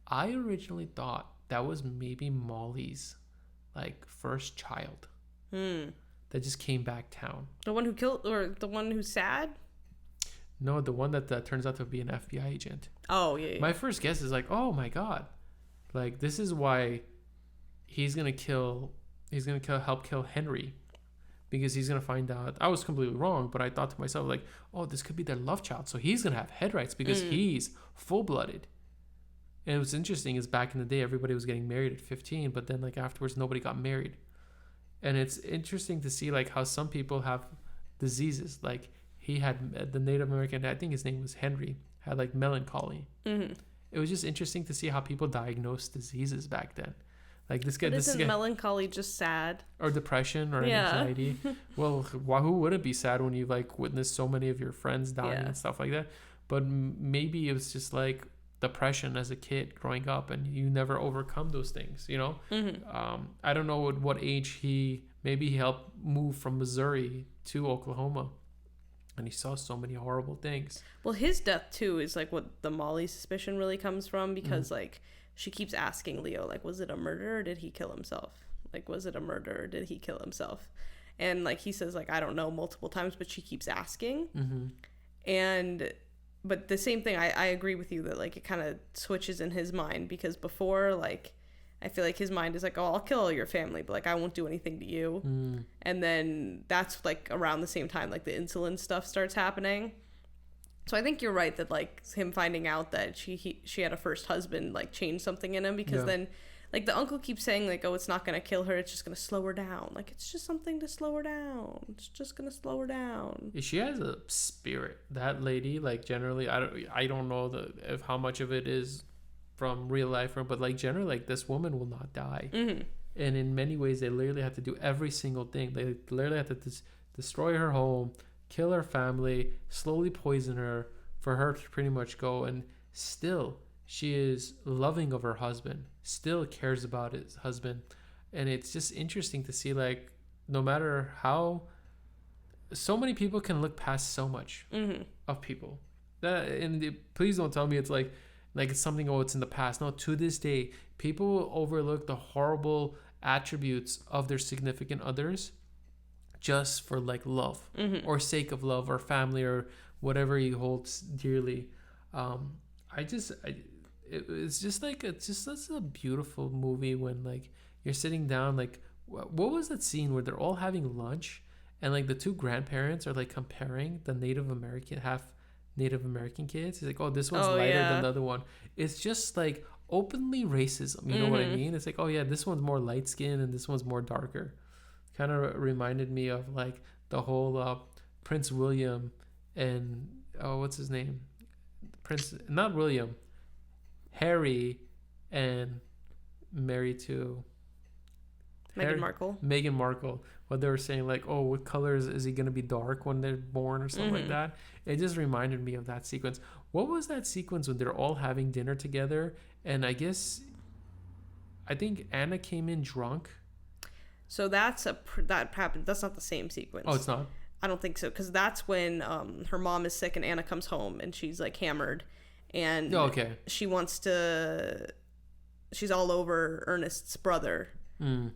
I originally thought that was maybe Molly's like first child that just came back town. The one who killed, or the one who's sad? No, the one that turns out to be an FBI agent. Oh, yeah. My first guess is like, oh my God, like this is why he's gonna help kill Henry, because he's gonna find out. I was completely wrong, but I thought to myself like, oh, this could be their love child, so he's gonna have head rights because he's full-blooded. And what's interesting is back in the day, everybody was getting married at 15, but then like afterwards, nobody got married. And it's interesting to see like how some people have diseases. Like he had the Native American, I think his name was Henry, had like melancholy. Mm-hmm. It was just interesting to see how people diagnosed diseases back then. Like this guy, isn't melancholy just sad or depression or anxiety? Well, who wouldn't be sad when you like witness so many of your friends dying and stuff like that? But maybe it was just like depression as a kid growing up, and you never overcome those things, you know. I don't know at what age he helped move from Missouri to Oklahoma, and he saw so many horrible things. Well, his death too is like what the Molly suspicion really comes from, because like she keeps asking Leo like, was it a murder or did he kill himself? Like, was it a murder or did he kill himself? And like he says like, I don't know, multiple times, but she keeps asking. But the same thing, I agree with you that like it kind of switches in his mind, because before, like, I feel like his mind is like, oh, I'll kill all your family, but like I won't do anything to you. And then that's like around the same time like the insulin stuff starts happening. So I think you're right that like him finding out that she had a first husband like changed something in him, because then like the uncle keeps saying like, oh, it's not gonna kill her, it's just gonna slow her down. Like it's just something to slow her down. It's just gonna slow her down. She has a spirit, that lady. Like generally, I don't know if how much of it is from real life, but like generally, like this woman will not die. And in many ways, they literally have to do every single thing. They literally have to destroy her home, kill her family, slowly poison her for her to pretty much go. And still, she is loving of her husband, still cares about his husband. And it's just interesting to see, like, no matter how, so many people can look past so much of people. Please don't tell me it's like it's something, oh, it's in the past. No, to this day, people will overlook the horrible attributes of their significant others just for like love or sake of love or family or whatever he holds dearly. It's just such a beautiful movie when like you're sitting down, like what was that scene where they're all having lunch and like the two grandparents are like comparing the half Native American kids. He's like, oh, this one's lighter than the other one. It's just like openly racism. You know what I mean? It's like, oh yeah, this one's more light skinned and this one's more darker. Kind of reminded me of like the whole Prince William and what's his name? Not William, Harry and married to Meghan Markle. What they were saying, like, oh, what colors is he gonna be dark when they're born or something like that? It just reminded me of that sequence. What was that sequence when they're all having dinner together? And I think Anna came in drunk. So that happened. That's not the same sequence. Oh, it's not? I don't think so, because that's when her mom is sick and Anna comes home and she's like hammered, and she's all over Ernest's brother.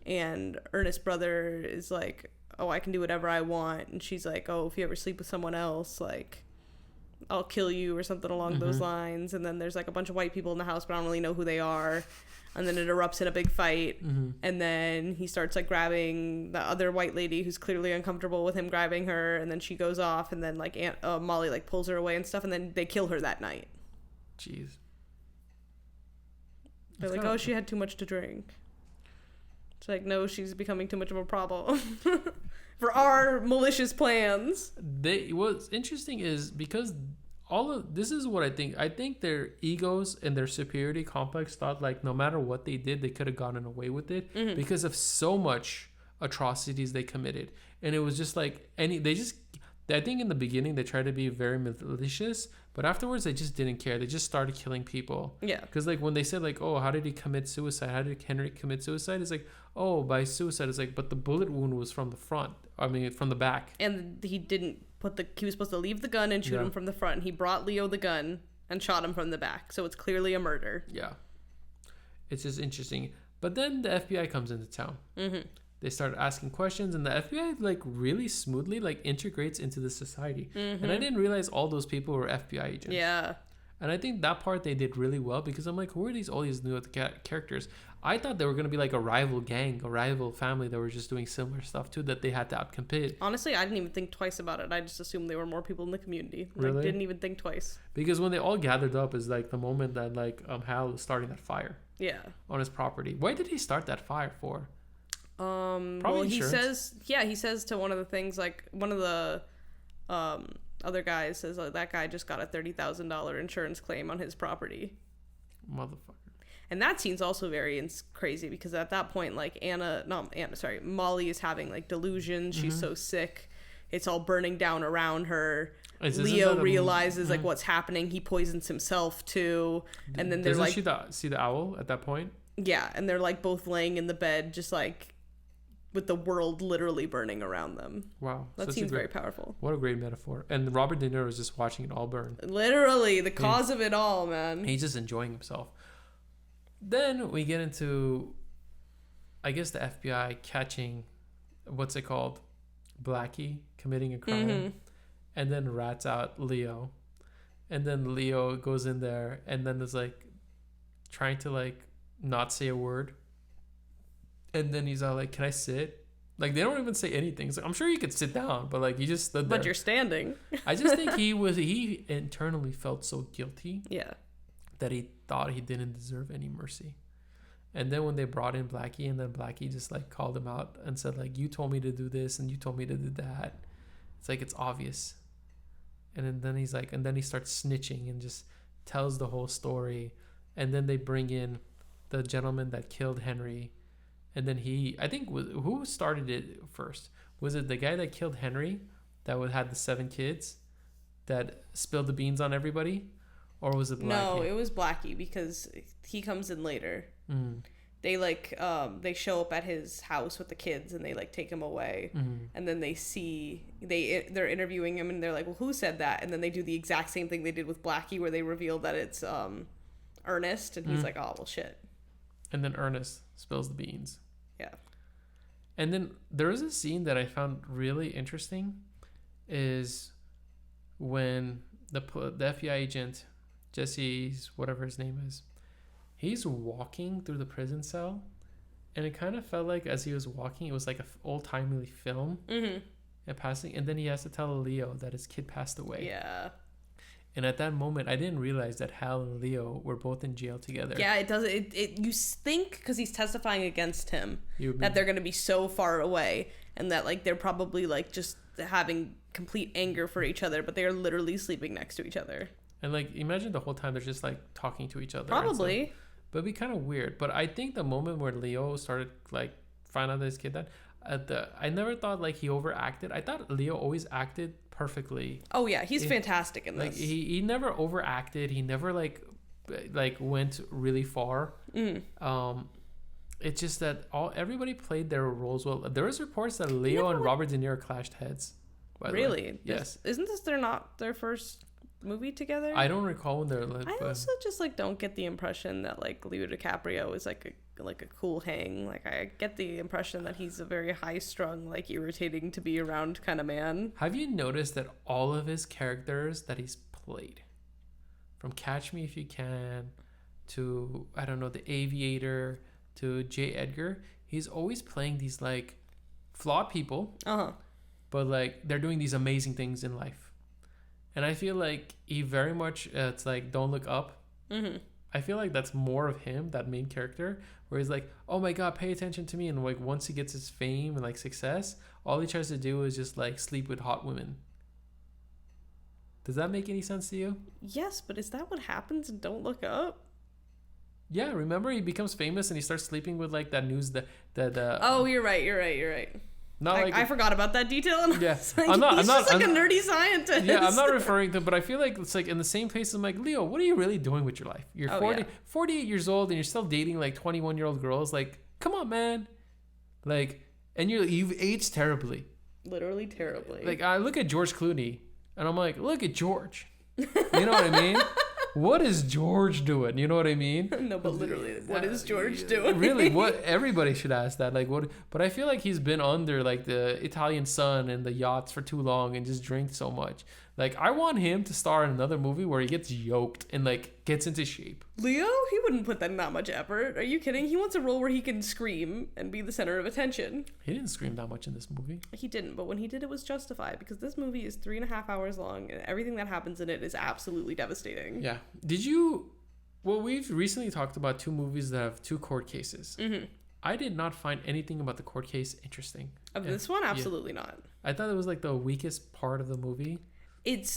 And Ernest's brother is like, oh, I can do whatever I want. And she's like, oh, if you ever sleep with someone else, like, I'll kill you or something along those lines. And then there's like a bunch of white people in the house, but I don't really know who they are. And then it erupts in a big fight. And then he starts like grabbing the other white lady who's clearly uncomfortable with him grabbing her. And then she goes off, and then like Molly like pulls her away and stuff. And then they kill her that night. Jeez. They're like, oh, she had too much to drink. It's like, no, she's becoming too much of a problem for our malicious plans. What's interesting is because all of this is what I think their egos and their superiority complex thought like no matter what they did, they could have gotten away with it because of so much atrocities they committed. And it was just like I think in the beginning they tried to be very malicious, but afterwards they just didn't care. They just started killing people. Yeah. Because like when they said like, oh, how did he commit suicide? How did Henry commit suicide? It's like, oh, by suicide. It's like, but the bullet wound was from the front. I mean, from the back. And he didn't he was supposed to leave the gun and shoot him from the front. And he brought Leo the gun and shot him from the back. So it's clearly a murder. Yeah. It's just interesting. But then the FBI comes into town. They start asking questions, and the FBI like really smoothly like integrates into the society. And I didn't realize all those people were FBI agents. Yeah. And I think that part they did really well, because I'm like, who are all these new characters? I thought they were going to be like a rival gang, a rival family that were just doing similar stuff too, that they had to outcompete. Honestly, I didn't even think twice about it. I just assumed there were more people in the community. Really? Like, didn't even think twice. Because when they all gathered up is like the moment that like Hal was starting that fire. Yeah. On his property. Why did he start that fire for? Probably well, insurance. He says to one of the things, like one of the other guys says that guy just got a $30,000 insurance claim on his property. Motherfucker. And that scene's also very crazy, because at that point, like Molly is having like delusions. She's so sick. It's all burning down around her. Leo realizes like what's happening. He poisons himself too. And then they're like, she see the owl at that point? Yeah. And they're like both laying in the bed, just like with the world literally burning around them. Wow. That seems very powerful. What a great metaphor. And Robert De Niro is just watching it all burn. Literally, the cause of it all, man. He's just enjoying himself. Then we get into, I guess, the FBI catching, what's it called? Blackie committing a crime. And then rats out Leo. And then Leo goes in there and then is like trying to like not say a word. And then he's all like, can I sit? Like, they don't even say anything. It's like, I'm sure you could sit down, but like, you just stood there. But you're standing. I just think he internally felt so guilty. Yeah. That he thought he didn't deserve any mercy. And then when they brought in Blackie, and then Blackie just like called him out and said like, you told me to do this and you told me to do that. It's like, it's obvious. And then he's like, and then he starts snitching and just tells the whole story. And then they bring in the gentleman that killed Henry. And then who started it first? Was it the guy that killed Henry that had the 7 kids that spilled the beans on everybody? Or was it Blackie? No, it was Blackie, because he comes in later. They like they show up at his house with the kids and they like take him away. And then they're interviewing him and they're like, well, who said that? And then they do the exact same thing they did with Blackie, where they reveal that it's Ernest, and he's like, oh well, shit. And then Ernest spills the beans. Yeah. And then there is a scene that I found really interesting, is when the FBI agent, Jesse's whatever his name is, he's walking through the prison cell, and it kind of felt like as he was walking, it was like an old-timey film. and passing, and then he has to tell Leo that his kid passed away. Yeah. And at that moment, I didn't realize that Hal and Leo were both in jail together. Yeah, it does. You think, because he's testifying against him, that they're going to be so far away, and that like they're probably like just having complete anger for each other, but they are literally sleeping next to each other. And like, imagine the whole time they're just like talking to each other. Probably. But it'd be kind of weird. But I think the moment where Leo started like find out that his kid died, I never thought like he overacted. I thought Leo always acted perfectly. Oh yeah, he's fantastic in this. Like he never overacted. He never like went really far. It's just that everybody played their roles well. There was reports that Leo and Robert De Niro clashed heads. Really? Yes. Isn't this not their first movie together? I don't recall when they're like. I also just like don't get the impression that like Leo DiCaprio is like a cool hang. Like I get the impression that he's a very high strung, like irritating to be around kind of man. Have you noticed that all of his characters that he's played, from Catch Me If You Can to I don't know The Aviator to J. Edgar, he's always playing these like flawed people. But like they're doing these amazing things in life. And I feel like he very much it's like Don't Look Up. I feel like that's more of him, that main character, where he's like, oh my god, pay attention to me. And like once he gets his fame and like success, all he tries to do is just like sleep with hot women. Does that make any sense to you? Yes, but is that what happens in Don't Look Up? Yeah, remember he becomes famous and he starts sleeping with like that news Oh, you're right. I forgot about that detail. And yeah, like, I'm not a nerdy scientist. Yeah, I'm not referring to, but I feel like it's like in the same place. I'm like, Leo, what are you really doing with your life? You're 48 years old and you're still dating like 21-year-old girls. Like, come on, man. Like, and you've aged terribly. Literally terribly. Like, I look at George Clooney and I'm like, look at George. You know what I mean? What is George doing? You know what I mean? No, but literally, what is George doing? Really, what everybody should ask that. Like, what? But I feel like he's been under like the Italian sun and the yachts for too long and just drank so much. Like, I want him to star in another movie where he gets yoked and like gets into shape. Leo, he wouldn't put that in that much effort. Are you kidding? He wants a role where he can scream and be the center of attention. He didn't scream that much in this movie. He didn't, but when he did, it was justified because this movie is 3.5 hours long and everything that happens in it is absolutely devastating. Yeah. Well, we've recently talked about 2 movies that have 2 court cases. I did not find anything about the court case interesting. Of this one? Absolutely not. I thought it was like the weakest part of the movie.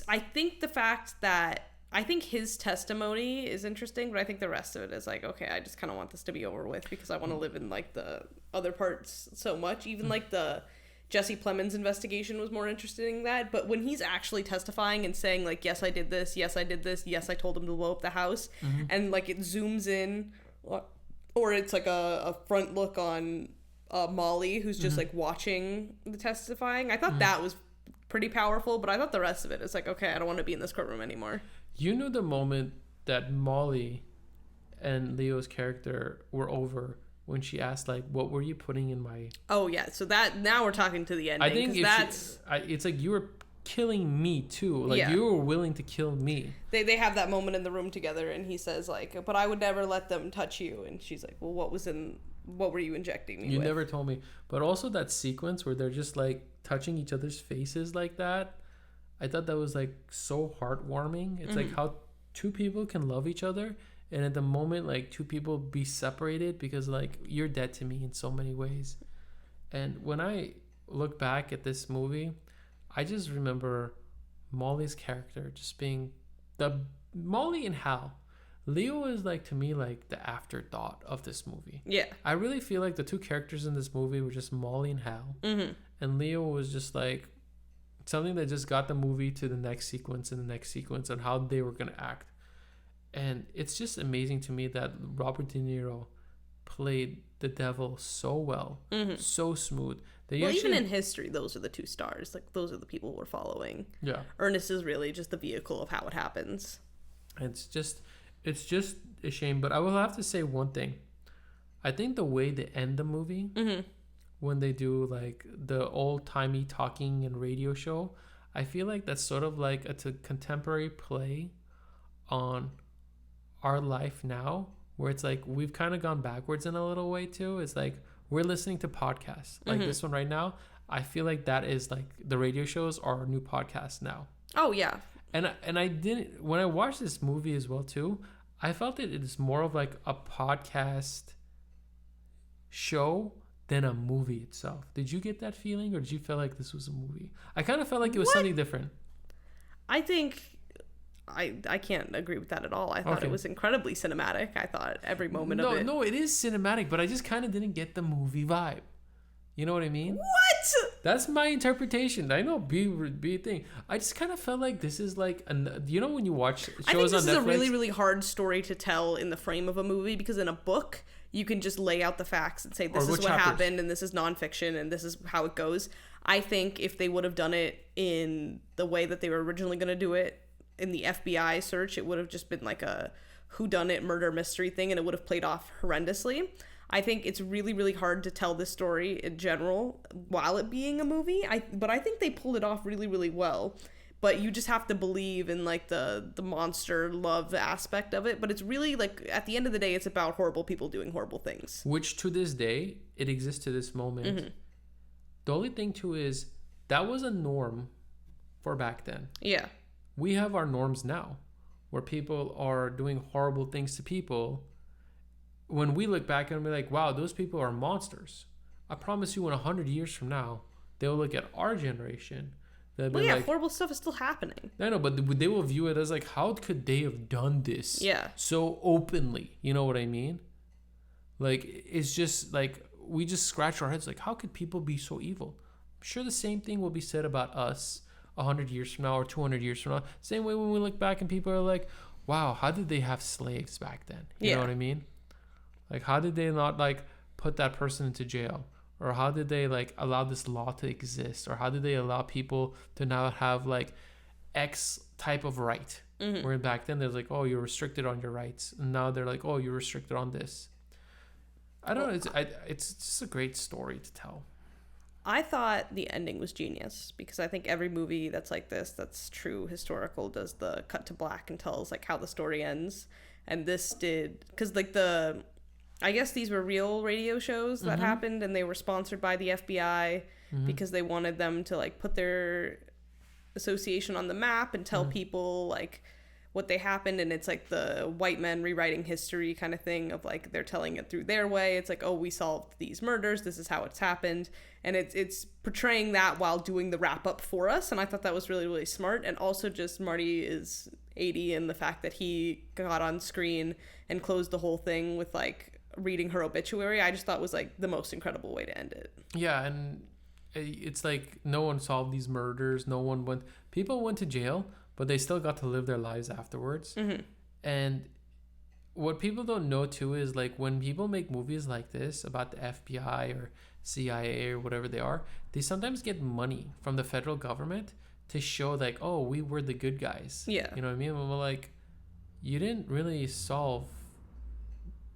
I think the fact that I think his testimony is interesting, but I think the rest of it is like, okay, I just kind of want this to be over with because I want to live in like the other parts so much. Even like the Jesse Plemons investigation was more interesting than that. But when he's actually testifying and saying like, yes, I did this. Yes, I did this. Yes, I told him to blow up the house. And like it zooms in or it's like a front look on Molly who's just like watching the testifying. I thought that was pretty powerful, but I thought the rest of it is like, okay, I don't want to be in this courtroom anymore. You knew the moment that Molly and Leo's character were over when she asked like, what were you putting in my... Oh yeah, so that now we're talking to the ending. I think it's like you were killing me too. Like you were willing to kill me. They have that moment in the room together and he says like, but I would never let them touch you. And she's like, well, what were you injecting me with? You never told me. But also that sequence where they're just like touching each other's faces like that, I thought that was like so heartwarming. It's like how 2 people can love each other and at the moment like 2 people be separated because like you're dead to me in so many ways. And when I look back at this movie, I just remember Molly's character just being the Molly and Hal. Leo is like to me like the afterthought of this movie. Yeah. I really feel like the 2 characters in this movie were just Molly and Hal. And Leo was just like something that just got the movie to the next sequence and the next sequence and how they were going to act. And it's just amazing to me that Robert De Niro played the devil so well, so smooth. Even in history, those are the 2 stars. Like those are the people we're following. Yeah. Ernest is really just the vehicle of how it happens. It's just a shame. But I will have to say one thing. I think the way they end the movie, when they do like the old-timey talking and radio show, I feel like that's sort of like it's a contemporary play on our life now, where it's like we've kind of gone backwards in a little way too. It's like we're listening to podcasts like this one right now. I feel like that is like the radio shows are our new podcast now. Oh yeah. And I didn't, when I watched this movie as well too, I felt that it is more of like a podcast show than a movie itself. Did you get that feeling, or did you feel like this was a movie? I kind of felt like it was something different. I think I can't agree with that at all. I thought it was incredibly cinematic. I thought every moment of it. No, it is cinematic, but I just kind of didn't get the movie vibe. You know what I mean? What? That's my interpretation. I know, be a thing. I just kind of felt like this is like, you know, when you watch shows on Netflix. I think this is a really, really hard story to tell in the frame of a movie, because in a book, you can just lay out the facts and say, this is what happened, and this is nonfiction, and this is how it goes. I think if they would have done it in the way that they were originally going to do it, in the FBI search, it would have just been like a whodunit murder mystery thing, and it would have played off horrendously. I think it's really, really hard to tell this story in general while it being a movie. But I think they pulled it off really, really well. But you just have to believe in like the monster love aspect of it. But it's really like, at the end of the day, it's about horrible people doing horrible things. Which to this day, it exists to this moment. Mm-hmm. The only thing too is that was a norm for back then. Yeah. We have our norms now where people are doing horrible things to people. When we look back and be like, wow, those people are monsters. I promise you, in 100 years from now, they'll look at our generation. They'll be like, horrible stuff is still happening. I know, but they will view it as like, how could they have done this so openly? You know what I mean? Like, it's just like, we just scratch our heads like, how could people be so evil? I'm sure the same thing will be said about us 100 years from now or 200 years from now. Same way when we look back and people are like, wow, how did they have slaves back then? You know what I mean? Like, how did they not, like, put that person into jail? Or how did they, like, allow this law to exist? Or how did they allow people to now have, like, X type of right? Mm-hmm. Where back then, they're like, oh, you're restricted on your rights. And now they're like, oh, you're restricted on this. I don't know. It's just a great story to tell. I thought the ending was genius, because I think every movie that's like this, that's true historical, does the cut to black and tells, like, how the story ends. And this did, because, like, I guess these were real radio shows that happened, and they were sponsored by the FBI because they wanted them to, like, put their association on the map and tell people, like, what they happened. And it's like the white men rewriting history kind of thing of, like, they're telling it through their way. It's like, oh, we solved these murders, this is how it's happened. And it's portraying that while doing the wrap up for us. And I thought that was really, really smart. And also just Marty is 80, and the fact that he got on screen and closed the whole thing with, like, reading her obituary, I just thought was, like, the most incredible way to end it. Yeah, and it's like no one solved these murders. People went to jail, but they still got to live their lives afterwards. Mm-hmm. And what people don't know too is, like, when people make movies like this about the FBI or CIA or whatever they are, they sometimes get money from the federal government to show, like, oh, we were the good guys. Yeah. You know what I mean? We're like, you didn't really solve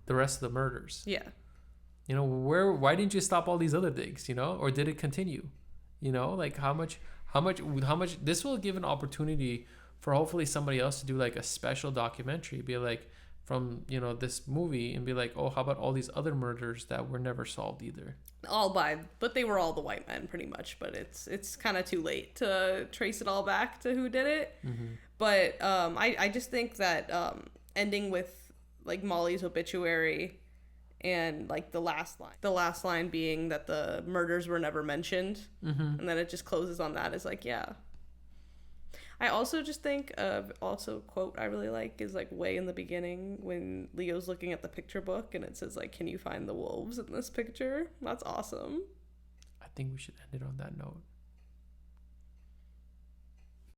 the rest of the murders. Yeah. You know, why didn't you stop all these other things, you know? Or did it continue? You know, like how much this will give an opportunity for hopefully somebody else to do, like, a special documentary, be like, from, you know, this movie, and be like, oh, how about all these other murders that were never solved either? But they were all the white men pretty much, but it's kind of too late to trace it all back to who did it. Mm-hmm. But I just think that ending with, like, Molly's obituary and, like, the last line being that the murders were never mentioned, and then it just closes on that, is like, yeah. I also just think quote I really like is, like, way in the beginning when Leo's looking at the picture book and it says, like, can you find the wolves in this picture? That's awesome. I think we should end it on that note.